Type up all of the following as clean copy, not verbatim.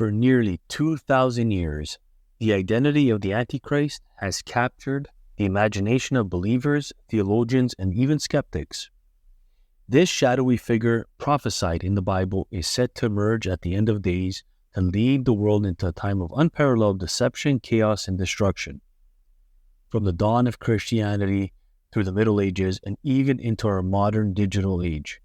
For nearly 2,000 years, the identity of the Antichrist has captured the imagination of believers, theologians, and even skeptics. This shadowy figure prophesied in the Bible is set to emerge at the end of days to lead the world into a time of unparalleled deception, chaos, and destruction. From the dawn of Christianity through the Middle Ages and even into our modern digital age,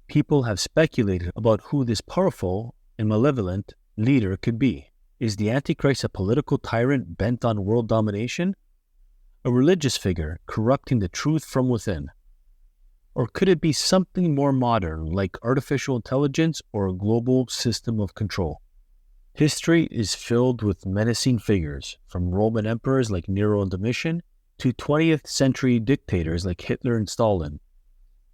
people have speculated about who this powerful and malevolent leader could be. Is the Antichrist a political tyrant bent on world domination? A religious figure corrupting the truth from within? Or could it be something more modern, like artificial intelligence or a global system of control? History is filled with menacing figures, from Roman emperors like Nero and Domitian to 20th century dictators like Hitler and Stalin,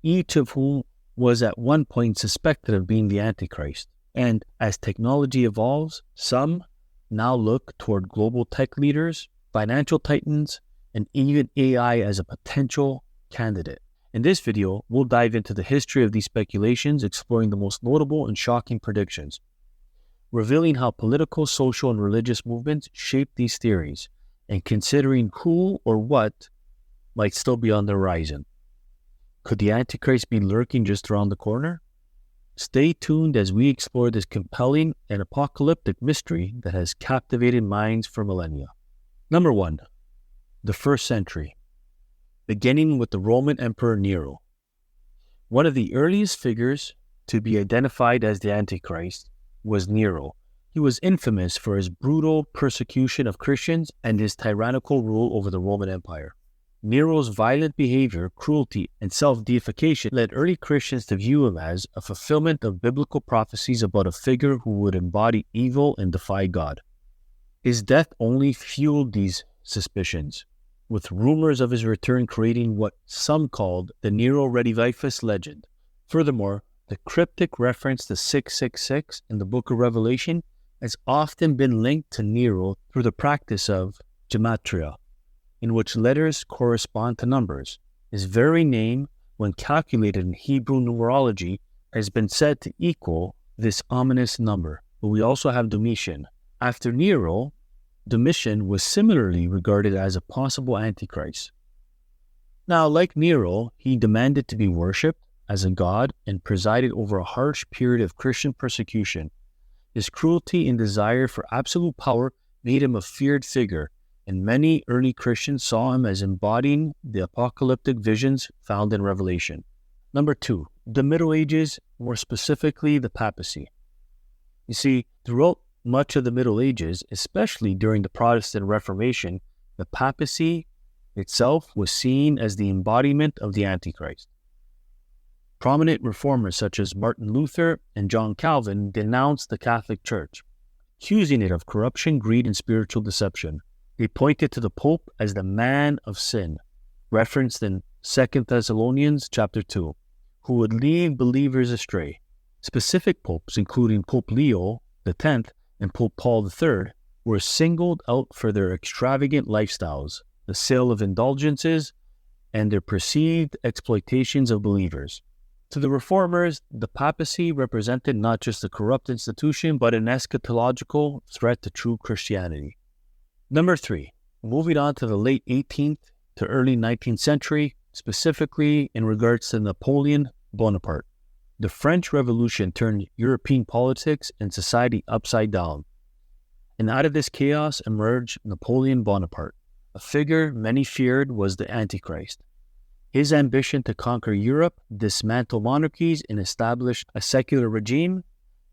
each of whom was at one point suspected of being the Antichrist. And as technology evolves, some now look toward global tech leaders, financial titans, and even AI as a potential candidate. In this video, we'll dive into the history of these speculations, exploring the most notable and shocking predictions, revealing how political, social, and religious movements shape these theories, and considering who or what might still be on the horizon. Could the Antichrist be lurking just around the corner? Stay tuned as we explore this compelling and apocalyptic mystery that has captivated minds for millennia. Number 1. The first century. Beginning with the Roman Emperor Nero. One of the earliest figures to be identified as the Antichrist was Nero. He was infamous for his brutal persecution of Christians and his tyrannical rule over the Roman Empire. Nero's violent behavior, cruelty, and self-deification led early Christians to view him as a fulfillment of biblical prophecies about a figure who would embody evil and defy God. His death only fueled these suspicions, with rumors of his return creating what some called the Nero Redivivus legend. Furthermore, the cryptic reference to 666 in the book of Revelation has often been linked to Nero through the practice of gematria, in which letters correspond to numbers. His very name, when calculated in Hebrew numerology, has been said to equal this ominous number. But we also have Domitian. After Nero, Domitian was similarly regarded as a possible Antichrist. Now, like Nero, he demanded to be worshipped as a god and presided over a harsh period of Christian persecution. His cruelty and desire for absolute power made him a feared figure, and many early Christians saw him as embodying the apocalyptic visions found in Revelation. Number 2, the Middle Ages, more specifically the papacy. You see, throughout much of the Middle Ages, especially during the Protestant Reformation, the papacy itself was seen as the embodiment of the Antichrist. Prominent reformers such as Martin Luther and John Calvin denounced the Catholic Church, accusing it of corruption, greed, and spiritual deception. They pointed to the Pope as the man of sin, referenced in 2 Thessalonians chapter 2, who would lead believers astray. Specific popes, including Pope Leo X and Pope Paul III, were singled out for their extravagant lifestyles, the sale of indulgences, and their perceived exploitations of believers. To the reformers, the papacy represented not just a corrupt institution, but an eschatological threat to true Christianity. Number 3, moving on to the late 18th to early 19th century, specifically in regards to Napoleon Bonaparte. The French Revolution turned European politics and society upside down. And out of this chaos emerged Napoleon Bonaparte, a figure many feared was the Antichrist. His ambition to conquer Europe, dismantle monarchies, and establish a secular regime,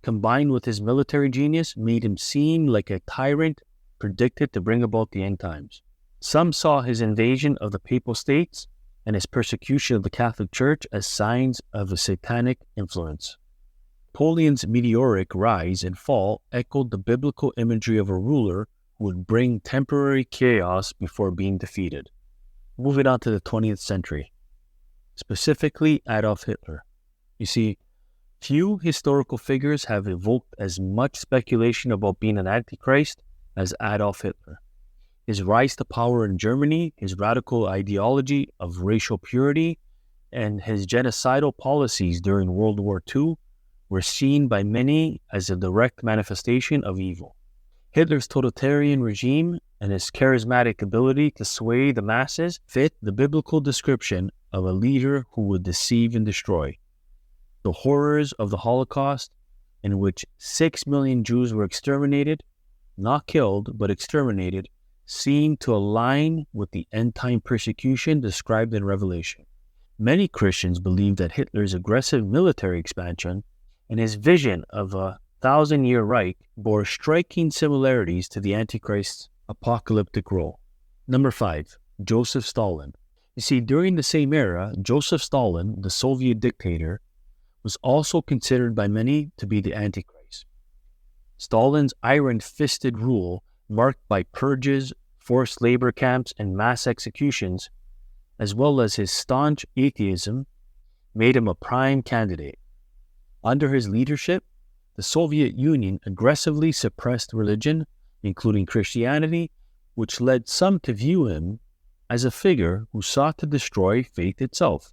combined with his military genius, made him seem like a tyrant predicted to bring about the end times. Some saw his invasion of the Papal States and his persecution of the Catholic Church as signs of a satanic influence. Napoleon's meteoric rise and fall echoed the biblical imagery of a ruler who would bring temporary chaos before being defeated. Moving on to the 20th century, specifically Adolf Hitler. You see, few historical figures have evoked as much speculation about being an Antichrist as Adolf Hitler. His rise to power in Germany, his radical ideology of racial purity, and his genocidal policies during World War II were seen by many as a direct manifestation of evil. Hitler's totalitarian regime and his charismatic ability to sway the masses fit the biblical description of a leader who would deceive and destroy. The horrors of the Holocaust, in which 6 million Jews were exterminated, not killed, but exterminated, seem to align with the end-time persecution described in Revelation. Many Christians believe that Hitler's aggressive military expansion and his vision of a 1,000-year Reich bore striking similarities to the Antichrist's apocalyptic role. Number 5. Joseph Stalin. You see, during the same era, Joseph Stalin, the Soviet dictator, was also considered by many to be the Antichrist. Stalin's iron-fisted rule, marked by purges, forced labor camps, and mass executions, as well as his staunch atheism, made him a prime candidate. Under his leadership, the Soviet Union aggressively suppressed religion, including Christianity, which led some to view him as a figure who sought to destroy faith itself.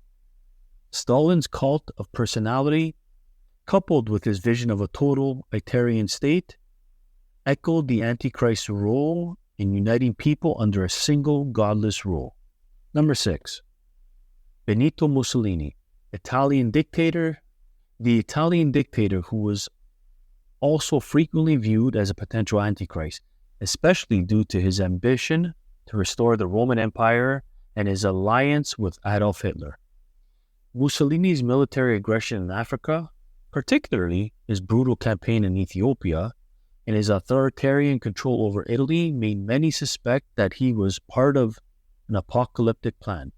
Stalin's cult of personality, coupled with his vision of a totalitarian state, echoed the Antichrist's role in uniting people under a single godless rule. Number 6. Benito Musolini, Italian dictator. The Italian dictator who was also frequently viewed as a potential Antichrist, especially due to his ambition to restore the Roman Empire and his alliance with Adolf Hitler. Mussolini's military aggression in Africa, particularly his brutal campaign in Ethiopia, and his authoritarian control over Italy made many suspect that he was part of an apocalyptic plan.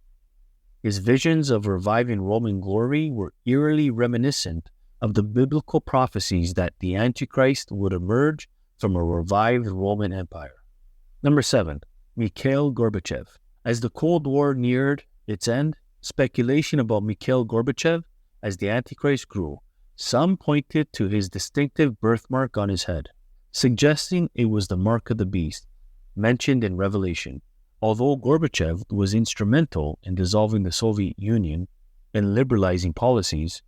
His visions of reviving Roman glory were eerily reminiscent of the biblical prophecies that the Antichrist would emerge from a revived Roman Empire. Number 7. Mikel Gorbachev. As the Cold War neared its end, speculation about Mikel Gorbachev as the Antichrist grew. Some pointed to his distinctive birthmark on his head, suggesting it was the mark of the beast, mentioned in Revelation. Although Gorbachev was instrumental in dissolving the Soviet Union and liberalizing policies,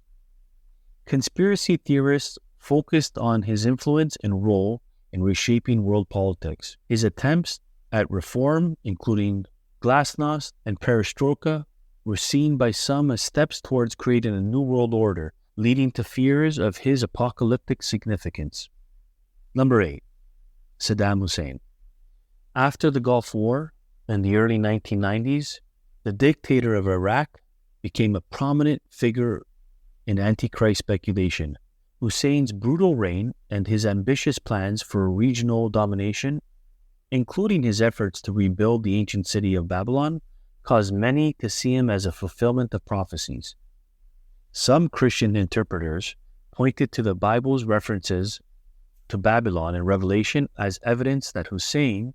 conspiracy theorists focused on his influence and role in reshaping world politics. His attempts at reform, including glasnost and perestroika, were seen by some as steps towards creating a new world order, leading to fears of his apocalyptic significance. Number 8. Saddam Hussein. After the Gulf War in the early 1990s, the dictator of Iraq became a prominent figure in Antichrist speculation. Hussein's brutal reign and his ambitious plans for regional domination, including his efforts to rebuild the ancient city of Babylon, caused many to see him as a fulfillment of prophecies. Some Christian interpreters pointed to the Bible's references to Babylon in Revelation as evidence that Hussein,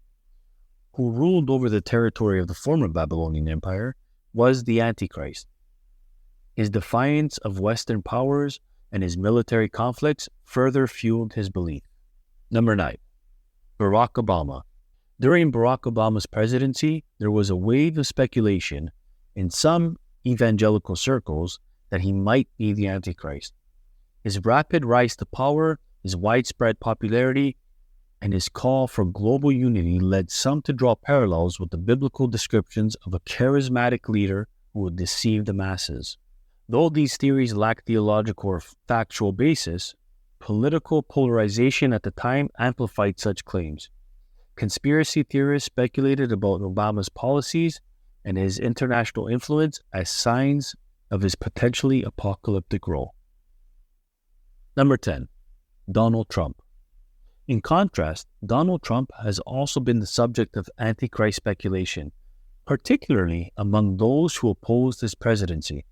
who ruled over the territory of the former Babylonian Empire, was the Antichrist. His defiance of Western powers and his military conflicts further fueled his belief. Number 9. Barack Obama. During Barack Obama's presidency, there was a wave of speculation in some evangelical circles that he might be the Antichrist. His rapid rise to power, his widespread popularity, and his call for global unity led some to draw parallels with the biblical descriptions of a charismatic leader who would deceive the masses. Though these theories lack theological or factual basis, political polarization at the time amplified such claims. Conspiracy theorists speculated about Obama's policies and his international influence as signs of his potentially apocalyptic role. Number 10. Donald Trump. In contrast, Donald Trump has also been the subject of Antichrist speculation, particularly among those who opposed his presidency.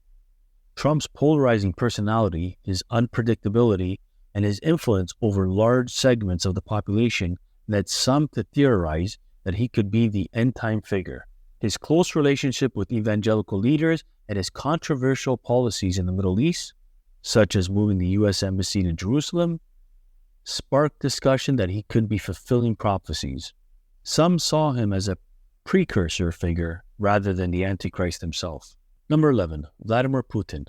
Trump's polarizing personality, his unpredictability, and his influence over large segments of the population led some to theorize that he could be the end-time figure. His close relationship with evangelical leaders and his controversial policies in the Middle East, such as moving the U.S. Embassy to Jerusalem, sparked discussion that he could be fulfilling prophecies. Some saw him as a precursor figure rather than the Antichrist himself. Number 11. Vladimir Putin.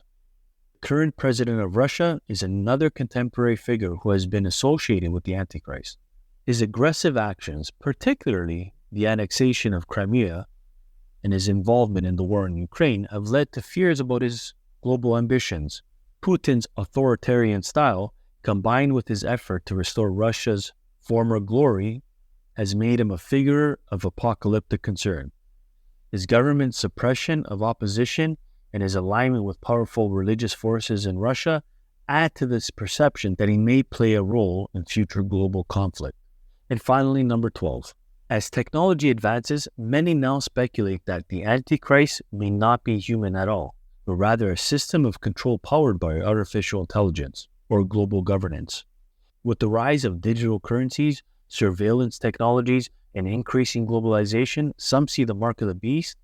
current president of Russia is another contemporary figure who has been associated with the Antichrist. His aggressive actions, particularly the annexation of Crimea and his involvement in the war in Ukraine, have led to fears about his global ambitions. Putin's authoritarian style, combined with his effort to restore Russia's former glory, has made him a figure of apocalyptic concern. His government's suppression of opposition and his alignment with powerful religious forces in Russia add to this perception that he may play a role in future global conflict. And finally, number 12. As technology advances, many now speculate that the Antichrist may not be human at all, but rather a system of control powered by artificial intelligence or global governance. With the rise of digital currencies, surveillance technologies, and increasing globalization, some see the mark of the beast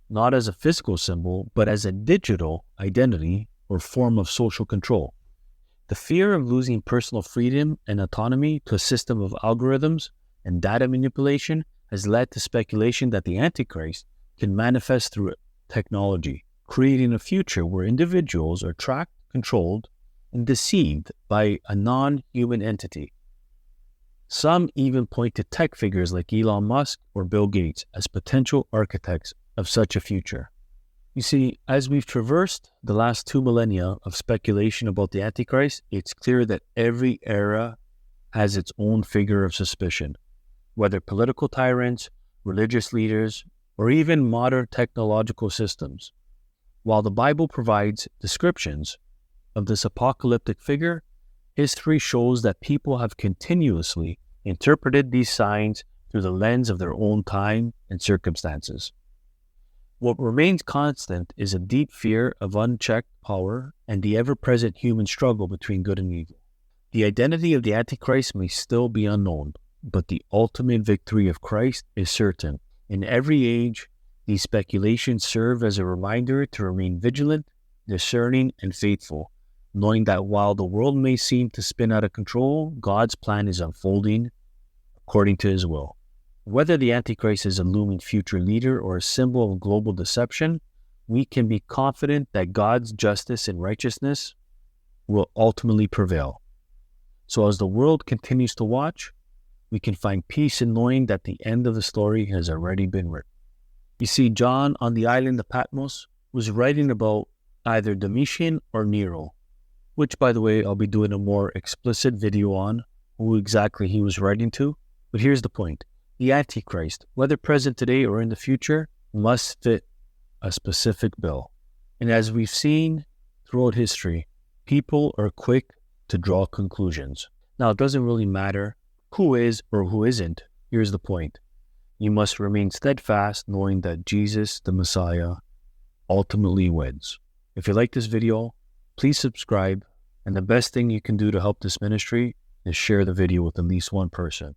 not as a physical symbol, but as a digital identity or form of social control. The fear of losing personal freedom and autonomy to a system of algorithms and data manipulation has led to speculation that the Antichrist can manifest through technology, creating a future where individuals are tracked, controlled, and deceived by a non-human entity. Some even point to tech figures like Elon Musk or Bill Gates as potential architects of such a future. You see, as we've traversed the last 2 millennia of speculation about the Antichrist, it's clear that every era has its own figure of suspicion, whether political tyrants, religious leaders, or even modern technological systems. While the Bible provides descriptions of this apocalyptic figure, history shows that people have continuously interpreted these signs through the lens of their own time and circumstances. What remains constant is a deep fear of unchecked power and the ever-present human struggle between good and evil. The identity of the Antichrist may still be unknown, but the ultimate victory of Christ is certain. In every age, these speculations serve as a reminder to remain vigilant, discerning, and faithful, knowing that while the world may seem to spin out of control, God's plan is unfolding according to His will. Whether the Antichrist is a looming future leader or a symbol of global deception, we can be confident that God's justice and righteousness will ultimately prevail. So as the world continues to watch, we can find peace in knowing that the end of the story has already been written. You see, John on the island of Patmos was writing about either Domitian or Nero, which, by the way, I'll be doing a more explicit video on who exactly he was writing to. But here's the point. The Antichrist, whether present today or in the future, must fit a specific bill. And as we've seen throughout history, people are quick to draw conclusions. Now, it doesn't really matter who is or who isn't. Here's the point. You must remain steadfast knowing that Jesus, the Messiah, ultimately wins. If you like this video, please subscribe. And the best thing you can do to help this ministry is share the video with at least one person.